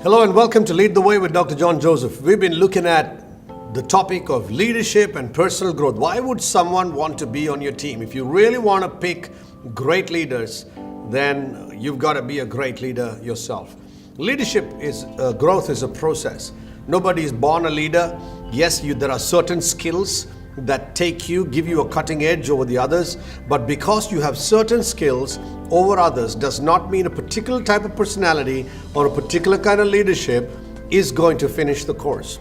Hello and welcome to Lead the Way with Dr. John Joseph. We've been looking at the topic of leadership and personal growth. Why would someone want to be on your team? If you really want to pick great leaders, then you've got to be a great leader yourself. Leadership is growth is a process. Nobody is born a leader. Yes, there are certain skills that give you a cutting edge over the others, but because you have certain skills over others does not mean a particular type of personality or a particular kind of leadership is going to finish the course.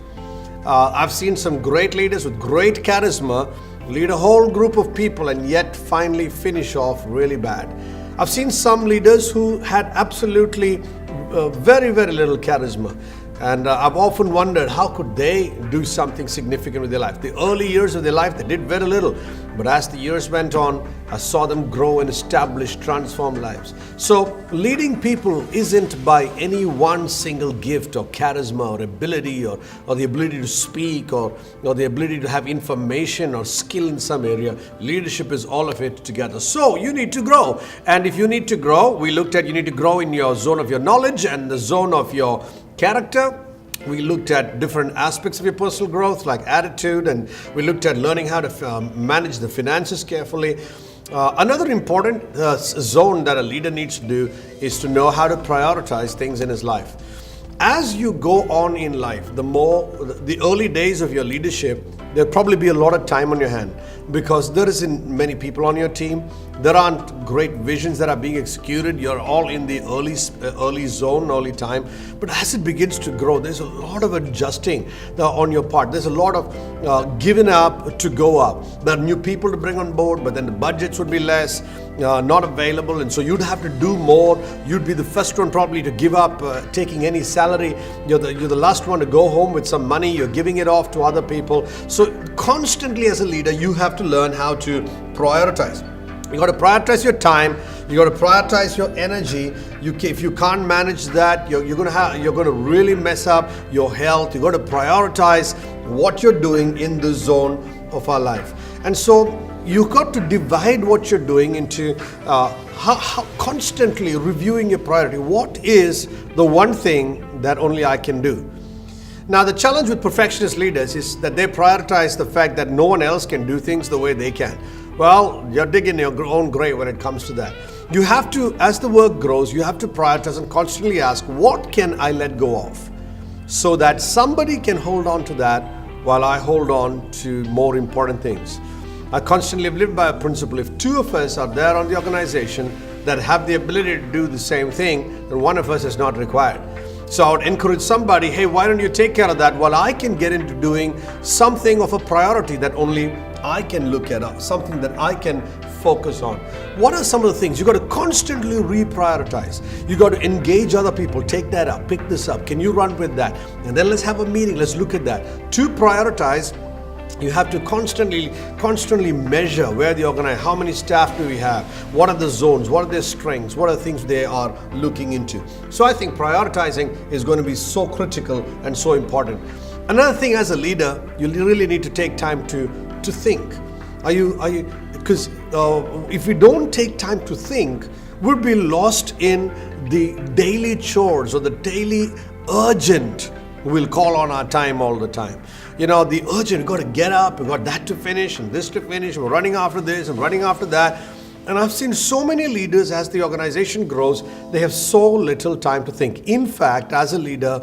I've seen some great leaders with great charisma lead a whole group of people and yet finally finish off really bad. I've seen some leaders who had absolutely very little charisma. And I've often wondered, how could they do something significant with their life? The early years of their life, they did very little. But as the years went on, I saw them grow and establish, transform lives. So leading people isn't by any one single gift or charisma or ability or the ability to speak or the ability to have information or skill in some area. Leadership is all of it together. So you need to grow. And if you need to grow, we looked at you need to grow in your zone of your knowledge and the zone of your character. We looked at different aspects of your personal growth like attitude, and we looked at learning how to manage the finances carefully. Another important zone that a leader needs to do is to know how to prioritize things in his life. As you go on in life, the early days of your leadership, there'll probably be a lot of time on your hand because there isn't many people on your team. There aren't great visions that are being executed. You're all in the early zone, early time. But as it begins to grow, there's a lot of adjusting on your part. There's a lot of giving up to go up. There are new people to bring on board, but then the budgets would be less, not available. And so you'd have to do more. You'd be the first one probably to give up taking any salary. You're the last one to go home with some money. You're giving it off to other people. So constantly as a leader, you have to learn how to prioritize. You got to prioritize your time. You got to prioritize your energy. If you can't manage that, you're going to really mess up your health. You got to prioritize what you're doing in the zone of our life. And so you got to divide what you're doing into how constantly reviewing your priority. What is the one thing that only I can do? Now, the challenge with perfectionist leaders is that they prioritize the fact that no one else can do things the way they can. Well, you're digging your own grave when it comes to that. You have to, as the work grows, you have to prioritize and constantly ask, what can I let go of? So that somebody can hold on to that while I hold on to more important things. I constantly have lived by a principle. If two of us are there on the organization that have the ability to do the same thing, then one of us is not required. So I would encourage somebody, hey, why don't you take care of that while I can get into doing something of a priority that only I can look at, something that I can focus on. What are some of the things? You got to constantly reprioritize. You got to engage other people. Take that up, pick this up. Can you run with that? And then let's have a meeting. Let's look at that. To prioritize, you have to constantly measure where the organization, how many staff do we have, what are the zones, what are their strengths, what are the things they are looking into. So I think prioritizing is going to be so critical and so important. Another thing, as a leader, you really need to take time to think. Because if we don't take time to think, we'll be lost in the daily chores or the daily urgent. We'll call on our time all the time. You know, the urgent, you got to get up, you got that to finish and this to finish, we're running after this and running after that. And I've seen so many leaders, as the organization grows, they have so little time to think. In fact, as a leader,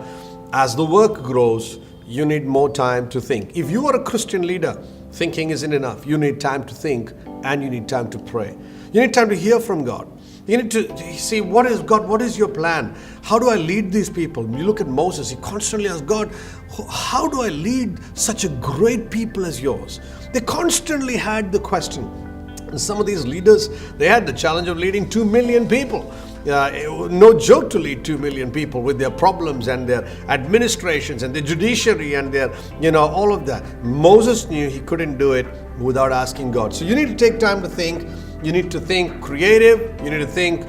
as the work grows, you need more time to think. If you are a Christian leader, thinking isn't enough. You need time to think and you need time to pray. You need time to hear from God. You need to see, what is God, what is your plan? How do I lead these people? You look at Moses, he constantly asks God, how do I lead such a great people as yours? They constantly had the question. And some of these leaders, they had the challenge of leading 2 million people. No joke to lead 2 million people with their problems and their administrations and their judiciary and their, all of that. Moses knew he couldn't do it without asking God. So you need to take time to think. You need to think creative. You need to think,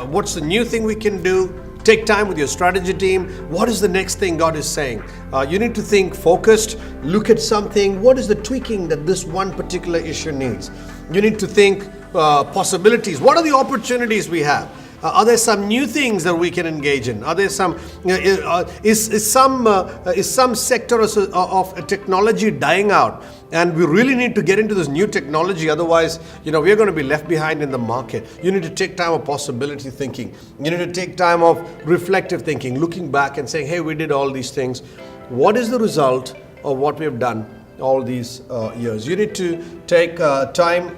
what's the new thing we can do? Take time with your strategy team. What is the next thing God is saying? You need to think focused. Look at something. What is the tweaking that this one particular issue needs? You need to think possibilities. What are the opportunities we have? Are there some new things that we can engage in? Are there some, is some sector of technology dying out? And we really need to get into this new technology. Otherwise, we're going to be left behind in the market. You need to take time of possibility thinking. You need to take time of reflective thinking, looking back and saying, hey, we did all these things. What is the result of what we have done all these years? You need to take time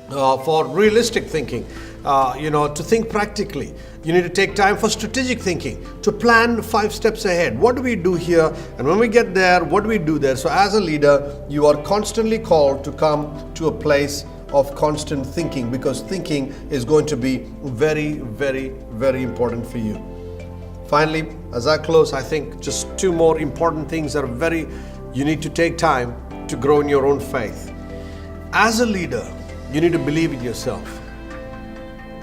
for realistic thinking, to think practically. You need to take time for strategic thinking, to plan 5 steps ahead. What do we do here? And when we get there, what do we do there? So as a leader, you are constantly called to come to a place of constant thinking, because thinking is going to be very, very, very important for you. Finally, as I close, I think just 2 more important things that are you need to take time to grow in your own faith. As a leader, you need to believe in yourself.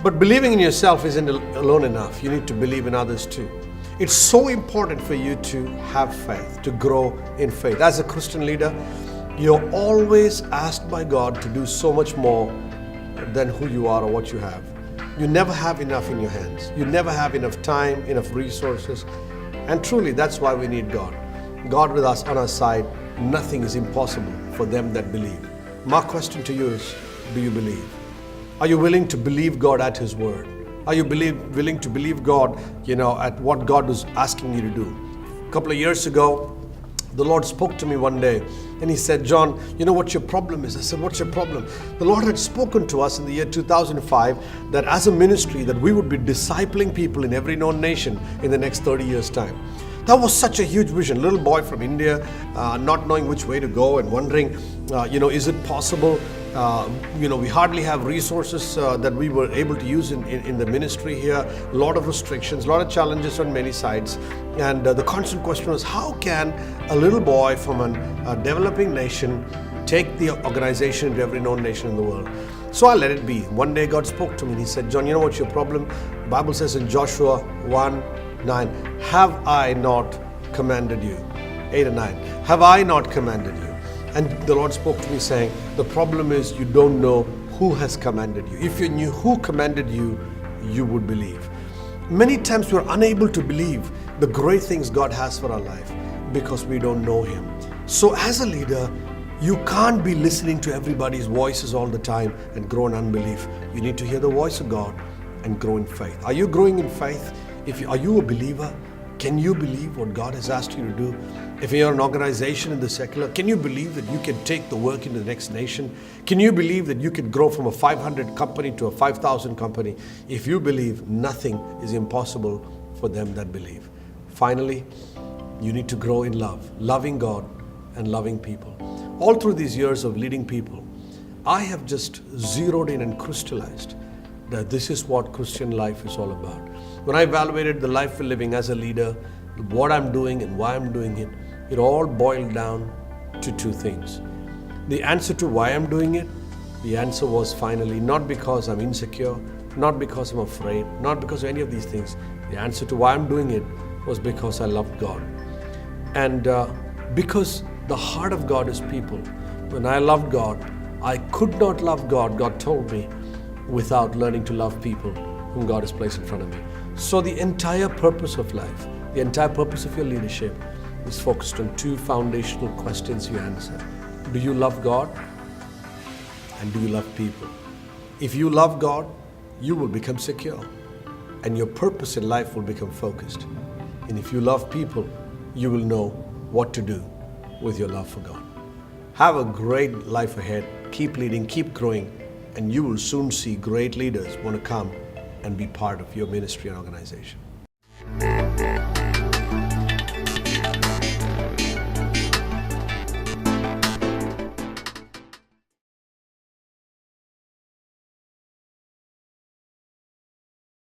But believing in yourself isn't alone enough. You need to believe in others too. It's so important for you to have faith, to grow in faith. As a Christian leader, you're always asked by God to do so much more than who you are or what you have. You never have enough in your hands. You never have enough time, enough resources. And truly, that's why we need God. God with us on our side, nothing is impossible for them that believe. My question to you is, do you believe? Are you willing to believe God at His word? Are you willing to believe God, at what God was asking you to do? A couple of years ago, the Lord spoke to me one day and He said, John, you know what your problem is? I said, what's your problem? The Lord had spoken to us in the year 2005 that as a ministry that we would be discipling people in every known nation in the next 30 years' time. That was such a huge vision. Little boy from India, not knowing which way to go and wondering, is it possible? We hardly have resources that we were able to use in the ministry here. A lot of restrictions, a lot of challenges on many sides. And the constant question was, how can a little boy from a developing nation take the organization into every known nation in the world? So I let it be. One day God spoke to me and He said, John, you know what's your problem? The Bible says in Joshua 1:9, have I not commanded you? 8 and 9, have I not commanded you? And the Lord spoke to me saying, the problem is you don't know who has commanded you. If you knew who commanded you, you would believe. Many times we're unable to believe the great things God has for our life because we don't know Him. So as a leader, you can't be listening to everybody's voices all the time and grow in unbelief. You need to hear the voice of God and grow in faith. Are you growing in faith? Are you a believer? Can you believe what God has asked you to do? If you're an organization in the secular, can you believe that you can take the work into the next nation? Can you believe that you can grow from a 500 company to a 5,000 company? If you believe, nothing is impossible for them that believe. Finally, you need to grow in love, loving God and loving people. All through these years of leading people, I have just zeroed in and crystallized that this is what Christian life is all about. When I evaluated the life we're living as a leader, what I'm doing and why I'm doing it, it all boiled down to 2 things. The answer to why I'm doing it, the answer was finally not because I'm insecure, not because I'm afraid, not because of any of these things. The answer to why I'm doing it was because I loved God. And because the heart of God is people. When I loved God, I could not love God, God told me, without learning to love people whom God has placed in front of me. So the entire purpose of life, the entire purpose of your leadership is focused on 2 foundational questions you answer. Do you love God? And do you love people? If you love God, you will become secure and your purpose in life will become focused. And if you love people, you will know what to do with your love for God. Have a great life ahead. Keep leading, keep growing, and you will soon see great leaders want to come and be part of your ministry and organization.